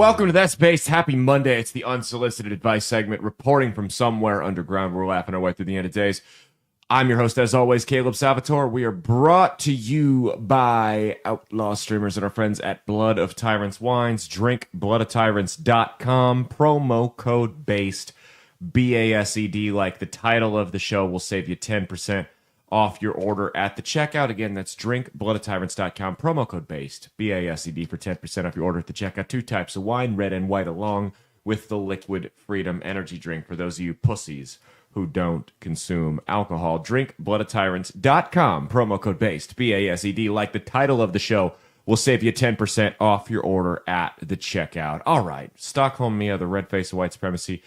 Welcome to That's Based. Happy Monday. It's the Unsolicited Advice segment, reporting from somewhere underground. We're laughing our way through the end of days. I'm your host, as always, Caleb Salvatore. We are brought to you by Outlaw Streamers and our friends at Blood of Tyrants Wines. Drink bloodofTyrants.com. Promo code BASED, BASED, like the title of the show, will save you 10% off your order at the checkout. Again, that's drinkbloodofTyrants.com. Promo code BASED, BASED, for 10% off your order at the checkout. Two types of wine, red and white, along with the Liquid Freedom energy drink for those of you pussies who don't consume alcohol. DrinkbloodofTyrants.com. Promo code BASED, BASED, like the title of the show, will save you 10% off your order at the checkout. All right, Stockholm Mia, the red face of white supremacy,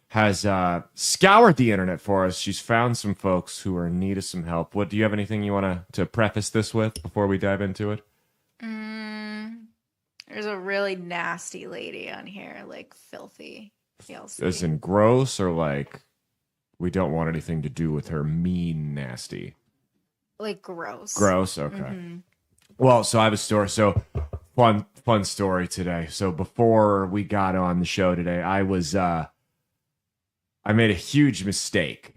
has scoured the internet for us. She's found some folks who are in need of some help. What do you have anything you want to preface this with before we dive into it? There's a really nasty lady on here, like filthy. As in gross, or like we don't want anything to do with her, mean, nasty? Like gross. Gross, okay. Mm-hmm. Well, so I have a story. So fun story today. So before we got on the show today, I made a huge mistake,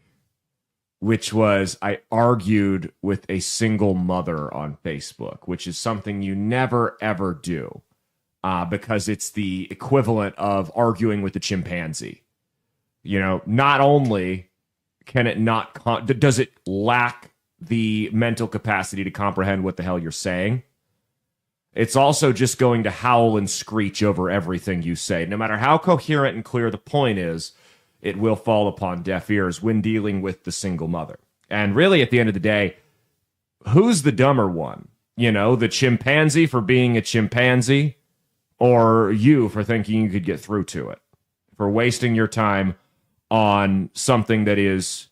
which was I argued with a single mother on Facebook, which is something you never, ever do because it's the equivalent of arguing with a chimpanzee. You know, not only can it not, does it lack the mental capacity to comprehend what the hell you're saying, it's also just going to howl and screech over everything you say. No matter how coherent and clear the point is, it will fall upon deaf ears when dealing with the single mother. And really, at the end of the day, who's the dumber one? You know, the chimpanzee for being a chimpanzee, or you for thinking you could get through to it, for wasting your time on something that is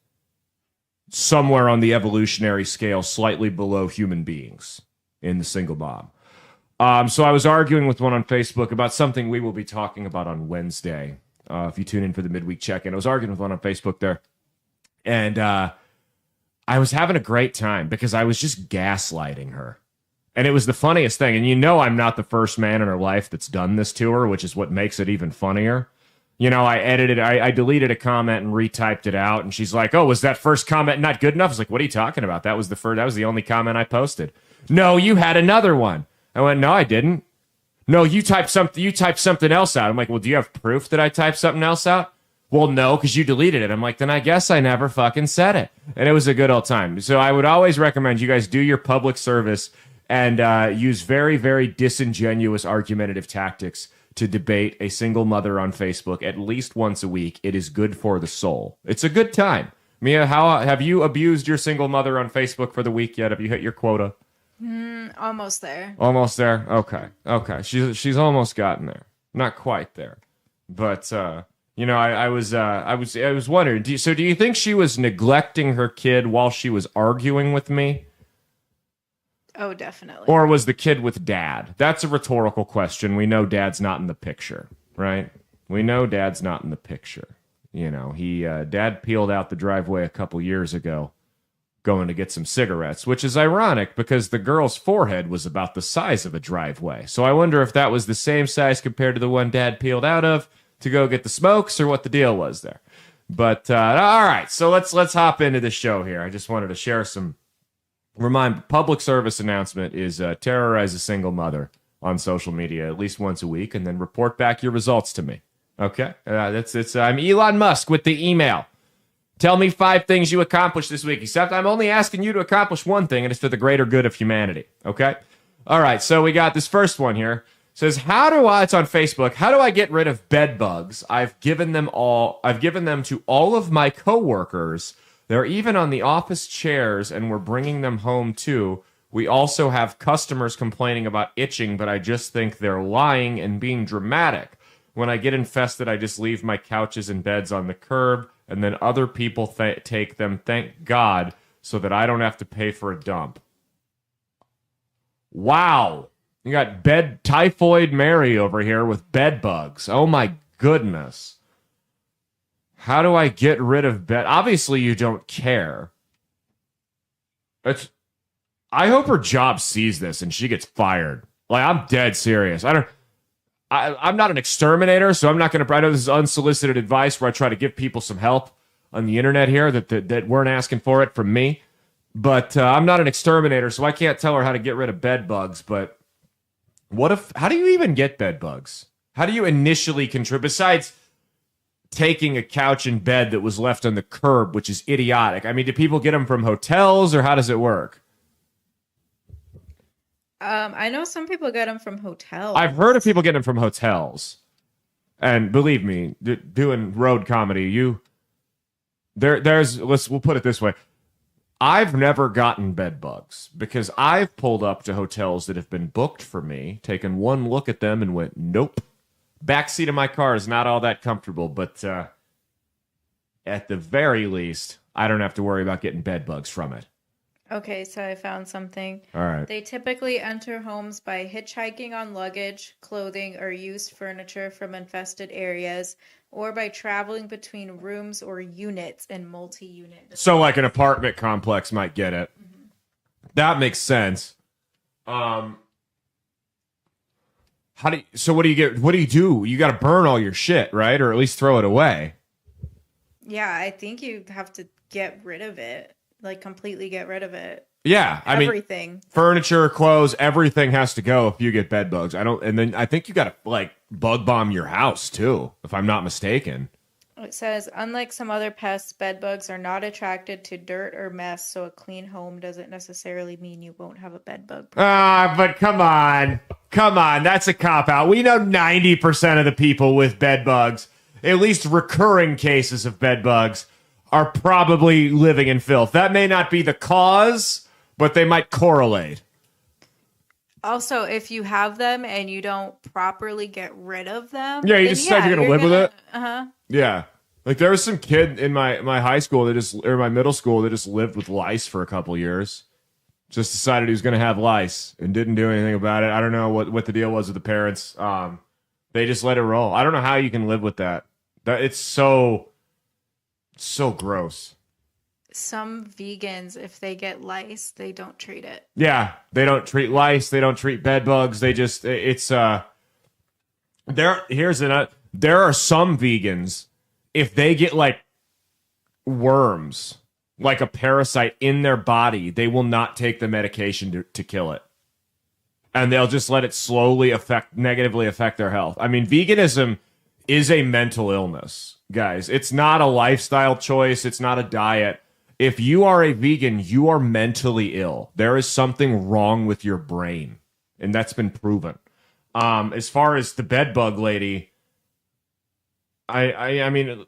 somewhere on the evolutionary scale slightly below human beings in the single mom. So I was arguing with one on Facebook about something we will be talking about on Wednesday. If you tune in for the midweek check-in, I was arguing with one on Facebook there, and I was having a great time because I was just gaslighting her, and it was the funniest thing. And you know, I'm not the first man in her life that's done this to her, which is what makes it even funnier. You know, I deleted a comment and retyped it out, and she's like, "Oh, was that first comment not good enough?" I was like, "What are you talking about? That was the only comment I posted." "No, you had another one." I went, "No, I didn't." "No, you typed something else out." I'm like, "Well, do you have proof that I typed something else out?" "Well, no, because you deleted it." I'm like, "Then I guess I never fucking said it." And it was a good old time. So I would always recommend you guys do your public service and use very, very disingenuous argumentative tactics to debate a single mother on Facebook at least once a week. It is good for the soul. It's a good time. Mia, how have you abused your single mother on Facebook for the week yet? Have you hit your quota? Almost there. Almost there? Okay. She's almost gotten there. Not quite there. But you know, I was wondering, do you think she was neglecting her kid while she was arguing with me? Oh, definitely. Or was the kid with dad? That's a rhetorical question. We know dad's not in the picture, right? We know dad's not in the picture. You know, dad peeled out the driveway a couple years ago, going to get some cigarettes, which is ironic because the girl's forehead was about the size of a driveway. So I wonder if that was the same size compared to the one dad peeled out of to go get the smokes, or what the deal was there. But all right, so let's hop into the show here. I just wanted to share some public service announcement is terrorize a single mother on social media at least once a week, and then report back your results to me. Okay, I'm Elon Musk with the email. Tell me 5 things you accomplished this week, except I'm only asking you to accomplish one thing, and it's for the greater good of humanity, okay? All right, so we got this first one here. It says, it's on Facebook, how do I get rid of bed bugs? I've given them to all of my coworkers. They're even on the office chairs, and we're bringing them home, too. We also have customers complaining about itching, but I just think they're lying and being dramatic. When I get infested, I just leave my couches and beds on the curb, and then other people take them, thank God, so that I don't have to pay for a dump. Wow. You got Typhoid Mary over here with bed bugs. Oh my goodness. How do I get rid of bed? Obviously, you don't care. I hope her job sees this and she gets fired. Like, I'm dead serious. I'm not an exterminator, so I'm not going to. I know this is unsolicited advice where I try to give people some help on the internet here that weren't asking for it from me. But I'm not an exterminator, so I can't tell her how to get rid of bed bugs. But how do you even get bed bugs? How do you initially contribute, besides taking a couch and bed that was left on the curb, which is idiotic? I mean, do people get them from hotels, or how does it work? I know some people get them from hotels. I've heard of people getting them from hotels. And believe me, doing road comedy, we'll put it this way. I've never gotten bed bugs because I've pulled up to hotels that have been booked for me, taken one look at them and went, nope. Backseat of my car is not all that comfortable, but at the very least, I don't have to worry about getting bed bugs from it. Okay, so I found something. All right. They typically enter homes by hitchhiking on luggage, clothing, or used furniture from infested areas, or by traveling between rooms or units in multi-unit. So like an apartment complex might get it. Mm-hmm. That makes sense. What do you get? What do you do? You got to burn all your shit, right? Or at least throw it away. Yeah, I think you have to get rid of it. Like completely get rid of it. Yeah, I mean, everything. Furniture, clothes, everything has to go if you get bed bugs. And then I think you got to like bug bomb your house too, if I'm not mistaken. It says, unlike some other pests, bed bugs are not attracted to dirt or mess, so a clean home doesn't necessarily mean you won't have a bed bug problem. But come on, that's a cop out. We know 90% of the people with bed bugs, at least recurring cases of bed bugs, are probably living in filth. That may not be the cause, but they might correlate. Also, if you have them and you don't properly get rid of them, yeah, you just decide you're gonna live with it. Uh-huh. Yeah, like there was some kid in my high school or my middle school that just lived with lice for a couple years. Just decided he was gonna have lice and didn't do anything about it. I don't know what the deal was with the parents. They just let it roll. I don't know how you can live with that. It's so gross. Some vegans, if they get lice, they don't treat it. Yeah, they don't treat lice. They don't treat bed bugs. There are some vegans, if they get like worms, like a parasite in their body, they will not take the medication to kill it. And they'll just let it slowly negatively affect their health. I mean, veganism is a mental illness, guys. It's not a lifestyle choice. It's not a diet. If you are a vegan, you are mentally ill. There is something wrong with your brain, and that's been proven. As far as the bed bug lady, I mean,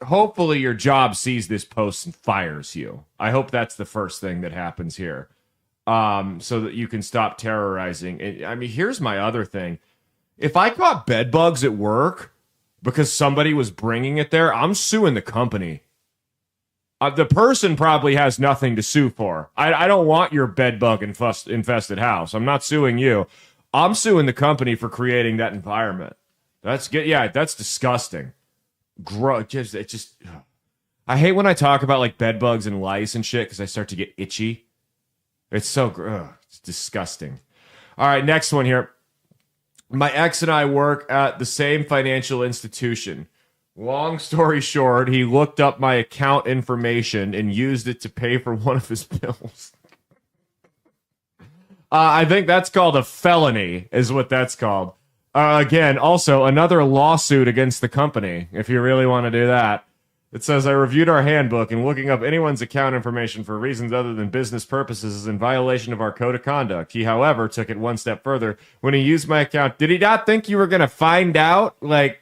hopefully your job sees this post and fires you. I hope that's the first thing that happens here, so that you can stop terrorizing. I mean, here's my other thing. If I caught bed bugs at work because somebody was bringing it there, I'm suing the company. The person probably has nothing to sue for. I don't want your bed bug infested house. I'm not suing you. I'm suing the company for creating that environment. That's good. Yeah, that's disgusting. I hate when I talk about like bed bugs and lice and shit because I start to get itchy. It's it's disgusting. All right, next one here. My ex and I work at the same financial institution. Long story short, he looked up my account information and used it to pay for one of his bills. I think that's called a felony, is what that's called. Again, also another lawsuit against the company, if you really want to do that. It says, I reviewed our handbook, and looking up anyone's account information for reasons other than business purposes is in violation of our code of conduct. He, however, took it one step further. When he used my account, did he not think you were going to find out, like,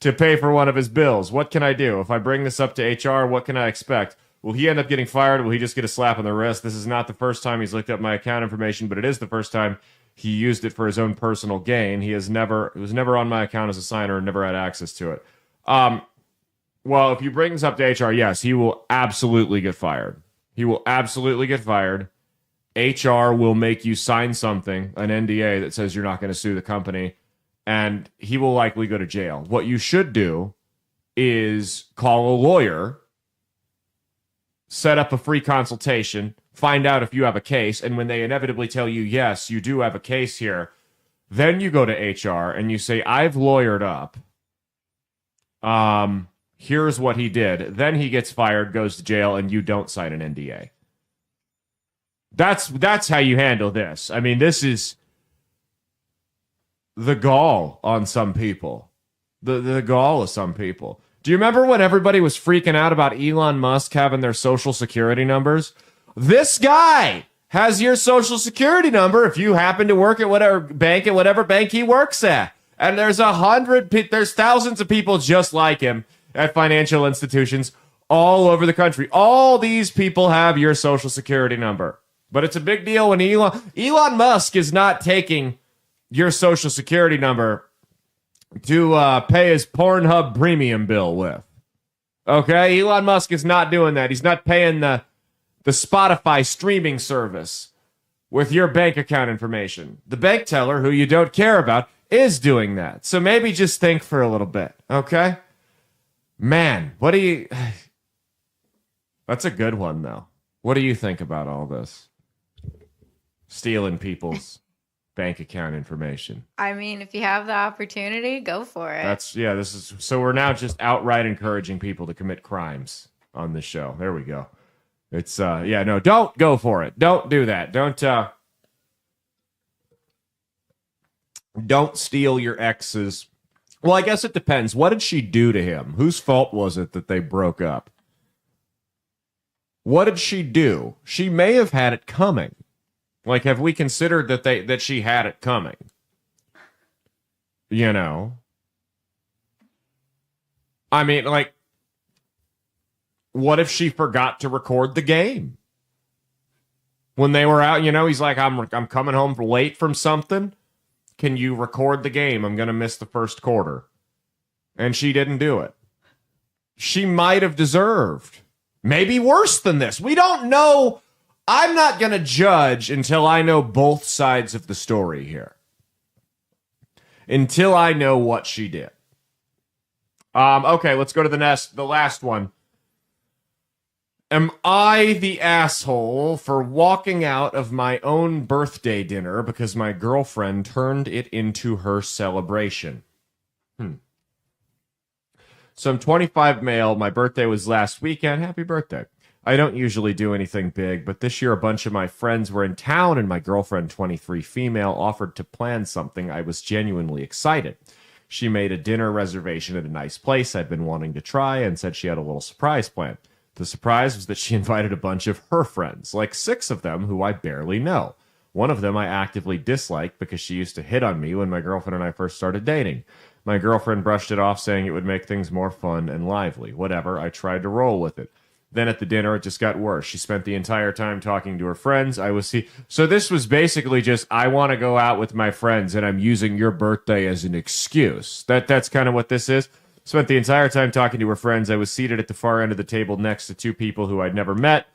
to pay for one of his bills? What can I do? If I bring this up to HR, what can I expect? Will he end up getting fired? Will he just get a slap on the wrist? This is not the first time he's looked up my account information, but it is the first time he used it for his own personal gain. It was never on my account as a signer and never had access to it. Well, if you bring this up to HR, yes, he will absolutely get fired. He will absolutely get fired. HR will make you sign something, an NDA that says you're not going to sue the company, and he will likely go to jail. What you should do is call a lawyer, set up a free consultation, find out if you have a case, and when they inevitably tell you, yes, you do have a case here, Then you go to HR and you say, I've lawyered up. Here's what he did. Then he gets fired, goes to jail, and you don't sign an NDA. That's how you handle this. I mean, this is the gall on some people. The gall of some people. Do you remember when everybody was freaking out about Elon Musk having their social security numbers? This guy has your social security number if you happen to work at whatever bank he works at. And there's thousands of people just like him at financial institutions all over the country. All these people have your social security number. But it's a big deal when Elon Musk is not taking your social security number to pay his Pornhub premium bill with. Okay? Elon Musk is not doing that. He's not paying the Spotify streaming service with your bank account information. The bank teller, who you don't care about, is doing that. So maybe just think for a little bit, okay? Man, what do you... That's a good one, though. What do you think about all this? Stealing people's bank account information. I mean, if you have the opportunity, go for it. So we're now just outright encouraging people to commit crimes on this show. There we go. It's don't go for it. Don't do that. Don't steal your ex's. Well, I guess it depends. What did she do to him? Whose fault was it that they broke up? What did she do? She may have had it coming. Like, have we considered that she had it coming? You know? I mean, like, what if she forgot to record the game? When they were out, he's like, I'm coming home late from something. Can you record the game? I'm going to miss the first quarter. And she didn't do it. She might have deserved. Maybe worse than this. We don't know. I'm not going to judge until I know both sides of the story here. Until I know what she did. Okay, let's go to the last one. Am I the asshole for walking out of my own birthday dinner because my girlfriend turned it into her celebration? So I'm 25 male. My birthday was last weekend. Happy birthday. I don't usually do anything big, but this year a bunch of my friends were in town and my girlfriend, 23 female, offered to plan something. I was genuinely excited. She made a dinner reservation at a nice place I'd been wanting to try and said she had a little surprise plan. The surprise was that she invited a bunch of her friends, like 6 of them who I barely know. One of them I actively disliked because she used to hit on me when my girlfriend and I first started dating. My girlfriend brushed it off, saying it would make things more fun and lively. Whatever, I tried to roll with it. Then at the dinner, it just got worse. She spent the entire time talking to her friends. So this was basically just, I want to go out with my friends, and I'm using your birthday as an excuse. That's kind of what this is. Spent the entire time talking to her friends. I was seated at the far end of the table next to 2 people who I'd never met.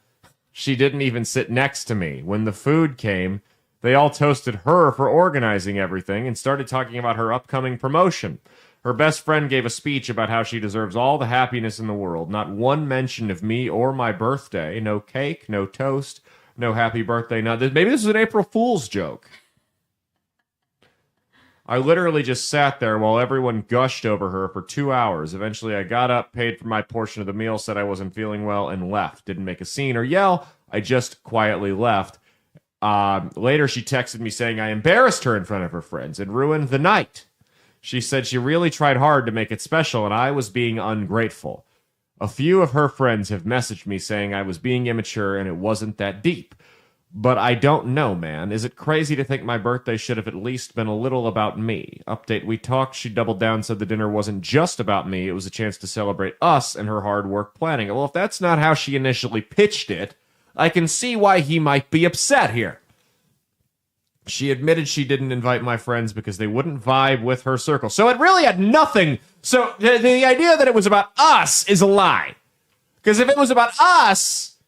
She didn't even sit next to me. When the food came, they all toasted her for organizing everything and started talking about her upcoming promotion. Her best friend gave a speech about how she deserves all the happiness in the world. Not one mention of me or my birthday. No cake, no toast, no happy birthday. Maybe this is an April Fool's joke. I literally just sat there while everyone gushed over her for 2 hours. Eventually, I got up, paid for my portion of the meal, said I wasn't feeling well, and left. Didn't make a scene or yell. I just quietly left. Later, she texted me saying I embarrassed her in front of her friends and ruined the night. She said she really tried hard to make it special, and I was being ungrateful. A few of her friends have messaged me saying I was being immature and it wasn't that deep. But I don't know, man. Is it crazy to think my birthday should have at least been a little about me? Update, we talked, she doubled down, said the dinner wasn't just about me. It was a chance to celebrate us and her hard work planning it. Well, if that's not how she initially pitched it, I can see why he might be upset here. She admitted she didn't invite my friends because they wouldn't vibe with her circle. So it really had nothing. So the idea that it was about us is a lie. Because if it was about us,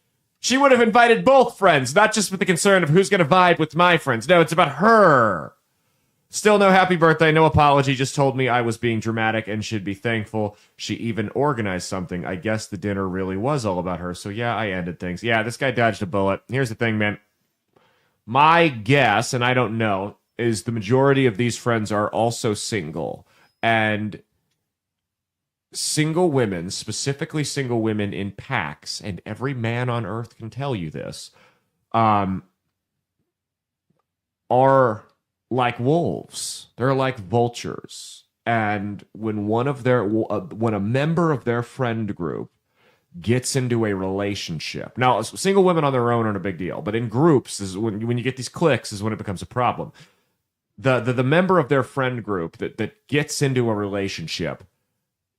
she would have invited both friends, not just with the concern of who's going to vibe with my friends. No, it's about her. Still no happy birthday, no apology, just told me I was being dramatic and should be thankful. She even organized something. I guess the dinner really was all about her. So yeah, I ended things. Yeah, this guy dodged a bullet. Here's the thing, man. My guess, and I don't know, is the majority of these friends are also single. And single women, specifically single women in packs, and every man on earth can tell you this, are like wolves. They're like vultures. And when when a member of their friend group gets into a relationship, now single women on their own aren't a big deal, but in groups is when you get these cliques is when it becomes a problem. The member of their friend group that gets into a relationship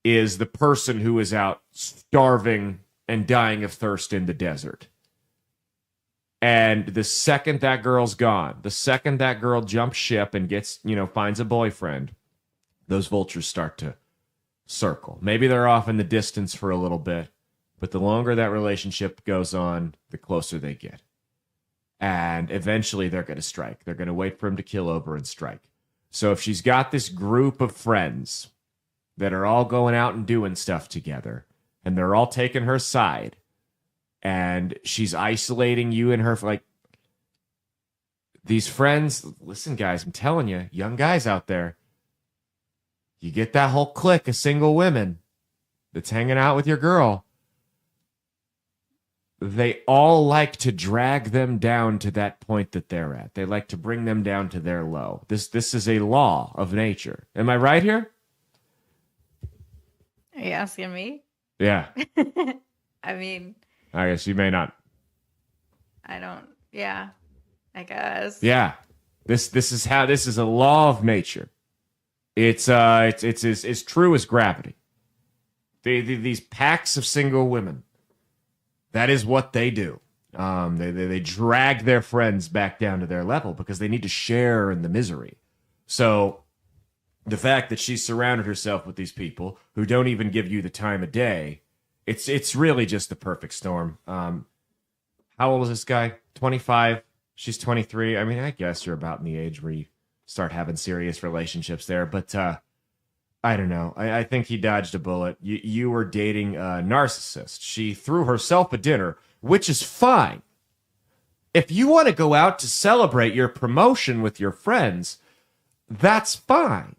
is the person who is out starving and dying of thirst in the desert. And the second that girl's gone, the second that girl jumps ship and gets, finds a boyfriend, those vultures start to circle. Maybe they're off in the distance for a little bit, but the longer that relationship goes on, the closer they get. And eventually they're going to strike. They're going to wait for him to kill over and strike. So if she's got this group of friends that are all going out and doing stuff together, and they're all taking her side, and she's isolating you and her, like, these friends, listen, guys, I'm telling you, young guys out there, you get that whole clique of single women that's hanging out with your girl. They all like to drag them down to that point that they're at. They like to bring them down to their low. This is a law of nature. Am I right here? Are you asking me? Yeah. I mean, I guess you may not. I don't. Yeah, I guess. Yeah. This is a law of nature. It's as true as gravity. These packs of single women. That is what they do. They drag their friends back down to their level because they need to share in the misery. So the fact that she's surrounded herself with these people who don't even give you the time of day, it's really just the perfect storm. How old is this guy? 25. She's 23. I mean, I guess you're about in the age where you start having serious relationships there. But I don't know. I think he dodged a bullet. You were dating a narcissist. She threw herself a dinner, which is fine. If you want to go out to celebrate your promotion with your friends, that's fine.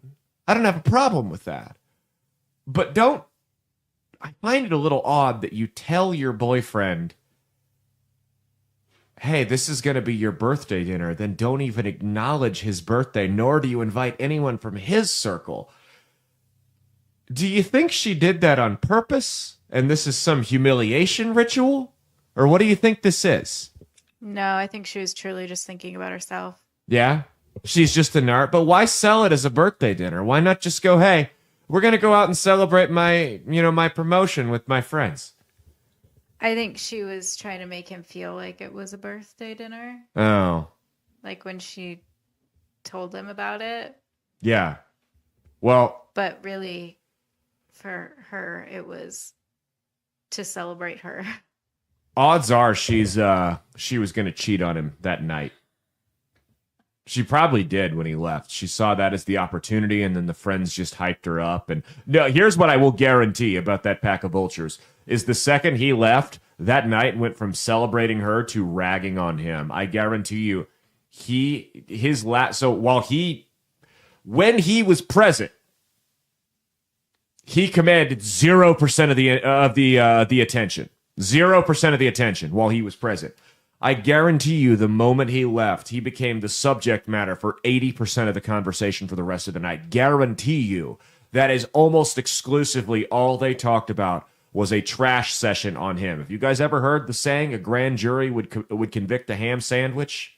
I don't have a problem with that. But I find it a little odd that you tell your boyfriend, hey, this is going to be your birthday dinner, then don't even acknowledge his birthday, nor do you invite anyone from his circle. Do you think she did that on purpose, and this is some humiliation ritual? Or what do you think this is? No, I think she was truly just thinking about herself. Yeah? She's just a nerd. But why sell it as a birthday dinner? Why not just go, hey, we're going to go out and celebrate my promotion with my friends? I think she was trying to make him feel like it was a birthday dinner. Oh. Like when she told him about it. Yeah. Well. But really, for her, it was to celebrate her. Odds are she was going to cheat on him that night. She probably did when he left. She saw that as the opportunity, and then the friends just hyped her up. And no, here's what I will guarantee about that pack of vultures, is the second he left, that night went from celebrating her to ragging on him. I guarantee you, when he was present, he commanded 0% of the attention. 0% of the attention while he was present. I guarantee you the moment he left, he became the subject matter for 80% of the conversation for the rest of the night. Guarantee you that is almost exclusively all they talked about was a trash session on him. Have you guys ever heard the saying a grand jury would convict a ham sandwich?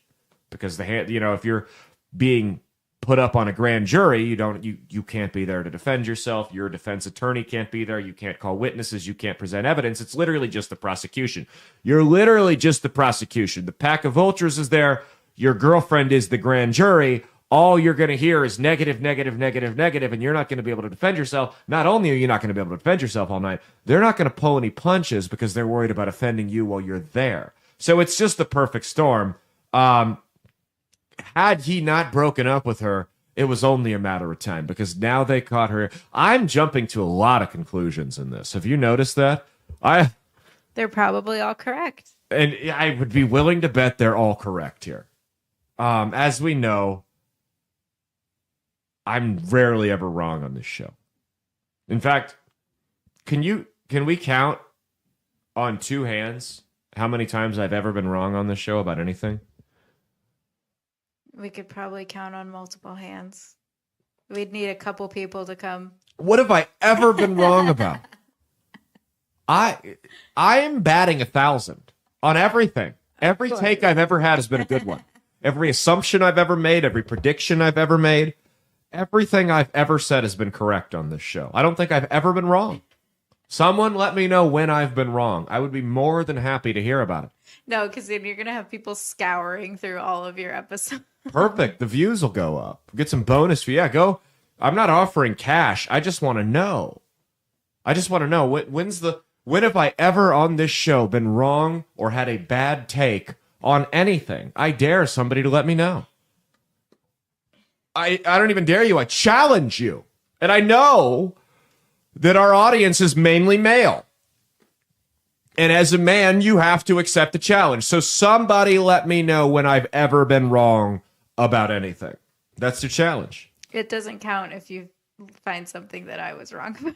Because if you're being put up on a grand jury, you can't be there to defend yourself. Your defense attorney can't be there. You can't call witnesses. You can't present evidence. It's literally just the prosecution. You're literally just the prosecution. The pack of vultures is there. Your girlfriend is the grand jury. All you're going to hear is negative, negative, negative, negative, and you're not going to be able to defend yourself. Not only are you not going to be able to defend yourself all night, they're not going to pull any punches because they're worried about offending you while you're there. So it's just the perfect storm. Had he not broken up with her, it was only a matter of time because now they caught her. I'm jumping to a lot of conclusions in this. Have you noticed that? They're probably all correct. And I would be willing to bet they're all correct here. As we know, I'm rarely ever wrong on this show. In fact, can we count on two hands how many times I've ever been wrong on this show about anything? We could probably count on multiple hands. We'd need a couple people to come. What have I ever been wrong about? I am batting 1,000 on everything. Every take I've ever had has been a good one. Every assumption I've ever made, every prediction I've ever made, everything I've ever said has been correct on this show. I don't think I've ever been wrong. Someone let me know when I've been wrong. I would be more than happy to hear about it. No, because then you're going to have people scouring through all of your episodes. Perfect. The views will go up. Get some bonus for go. I'm not offering cash. I just want to know. When have I ever on this show been wrong or had a bad take on anything? I dare somebody to let me know. I don't even dare you. I challenge you. And I know that our audience is mainly male. And as a man, you have to accept the challenge. So somebody let me know when I've ever been wrong about anything. That's the challenge. It doesn't count if you find something that I was wrong about.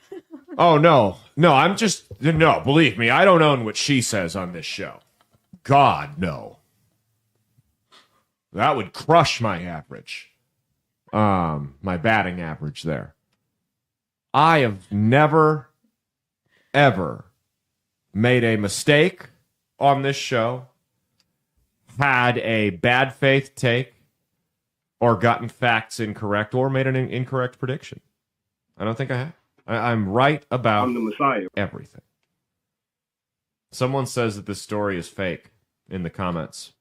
Oh, no. No, believe me, I don't own what she says on this show. God, no. That would crush my average. My batting average there. I have never, ever made a mistake on this show, had a bad faith take, or gotten facts incorrect, or made an incorrect prediction. I don't think I have. I'm right about I'm the Messiah. Everything. Someone says that this story is fake in the comments.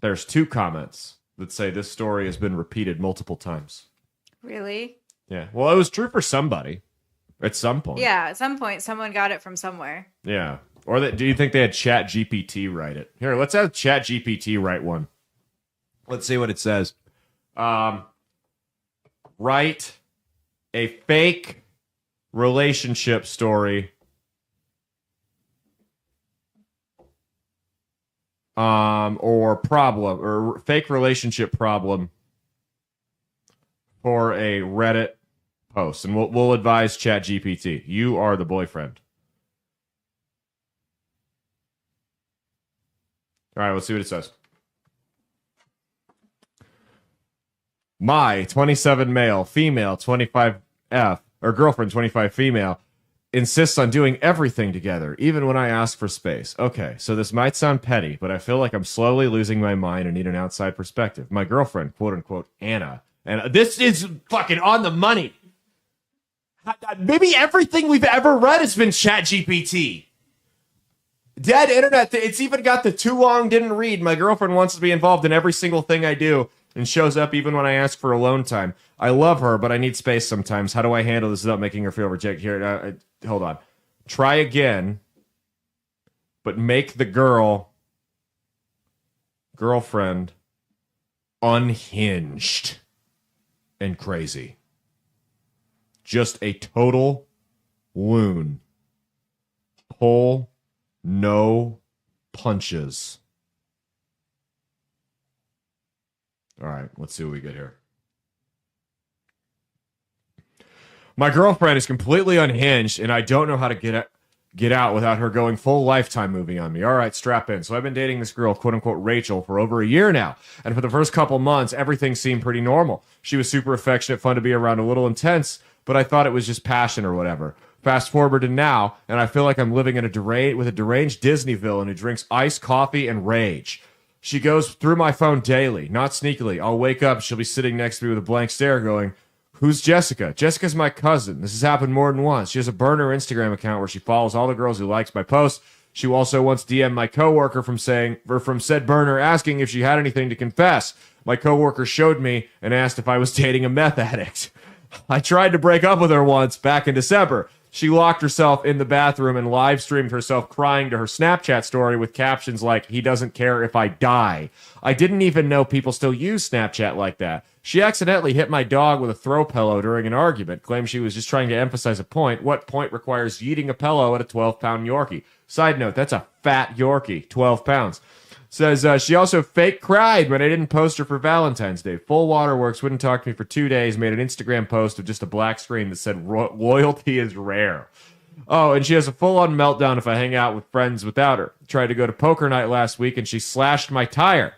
There's 2 comments that say this story has been repeated multiple times. Really? Yeah. Well, it was true for somebody at some point. Yeah, at some point, someone got it from somewhere. Yeah. Or do you think they had Chat GPT write it? Here, let's have Chat GPT write one. Let's see what it says. Write a fake relationship story. Or problem, or fake relationship problem for a Reddit post, and we'll advise ChatGPT. You are the boyfriend. All right, let's see what it says. My 27 male, female 25 F, or girlfriend 25 female, insists on doing everything together, even when I ask for space. Okay, so this might sound petty, but I feel like I'm slowly losing my mind and need an outside perspective. My girlfriend, quote unquote, Anna, and this is fucking on the money. Maybe everything we've ever read has been ChatGPT. Dead internet. It's even got the too long didn't read. My girlfriend wants to be involved in every single thing I do and shows up even when I ask for alone time. I love her, but I need space sometimes. How do I handle this without making her feel rejected? Here, hold on. Try again, but make the girlfriend unhinged and crazy. Just a total loon. Pull no punches. All right, let's see what we get here. My girlfriend is completely unhinged, and I don't know how to get out without her going full Lifetime movie on me. All right, strap in. So I've been dating this girl, quote-unquote Rachel, for over a year now. And for the first couple months, everything seemed pretty normal. She was super affectionate, fun to be around, a little intense, but I thought it was just passion or whatever. Fast forward to now, and I feel like I'm living in with a deranged Disney villain who drinks iced coffee and rage. She goes through my phone daily, not sneakily. I'll wake up, she'll be sitting next to me with a blank stare going, "Who's Jessica?" Jessica's my cousin. This has happened more than once. She has a burner Instagram account where she follows all the girls who likes my posts. She also once DM'd my coworker from said burner asking if she had anything to confess. My coworker showed me and asked if I was dating a meth addict. I tried to break up with her once back in December. She locked herself in the bathroom and live streamed herself crying to her Snapchat story with captions like, "He doesn't care if I die." I didn't even know people still use Snapchat like that. She accidentally hit my dog with a throw pillow during an argument, claimed she was just trying to emphasize a point. What point requires yeeting a pillow at a 12-pound Yorkie? Side note, that's a fat Yorkie, 12 pounds. Says she also fake cried when I didn't post her for Valentine's Day. Full Waterworks wouldn't talk to me for 2 days, made an Instagram post of just a black screen that said loyalty is rare. Oh, and she has a full-on meltdown if I hang out with friends without her. Tried to go to poker night last week and she slashed my tire.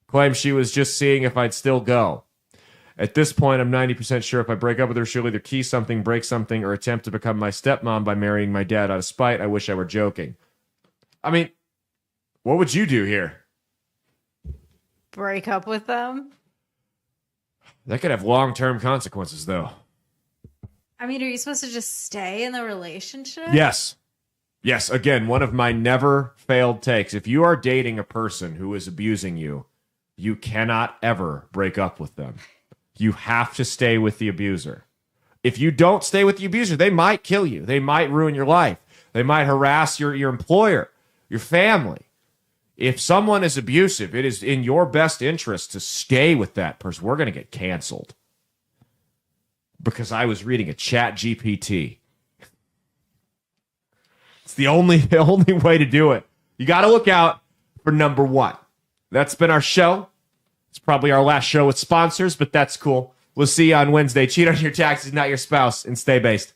Claims she was just seeing if I'd still go. At this point, I'm 90% sure if I break up with her, she'll either key something, break something, or attempt to become my stepmom by marrying my dad out of spite. I wish I were joking. I mean, what would you do here? Break up with them? That could have long-term consequences, though. I mean, are you supposed to just stay in the relationship? Yes. Yes, again, one of my never failed takes. If you are dating a person who is abusing you, you cannot ever break up with them. You have to stay with the abuser. If you don't stay with the abuser, they might kill you. They might ruin your life. They might harass your employer, your family. If someone is abusive, it is in your best interest to stay with that person. We're going to get canceled. Because I was reading a chat GPT. It's the only way to do it. You got to look out for number one. That's been our show. It's probably our last show with sponsors, but that's cool. We'll see you on Wednesday. Cheat on your taxes, not your spouse, and stay based.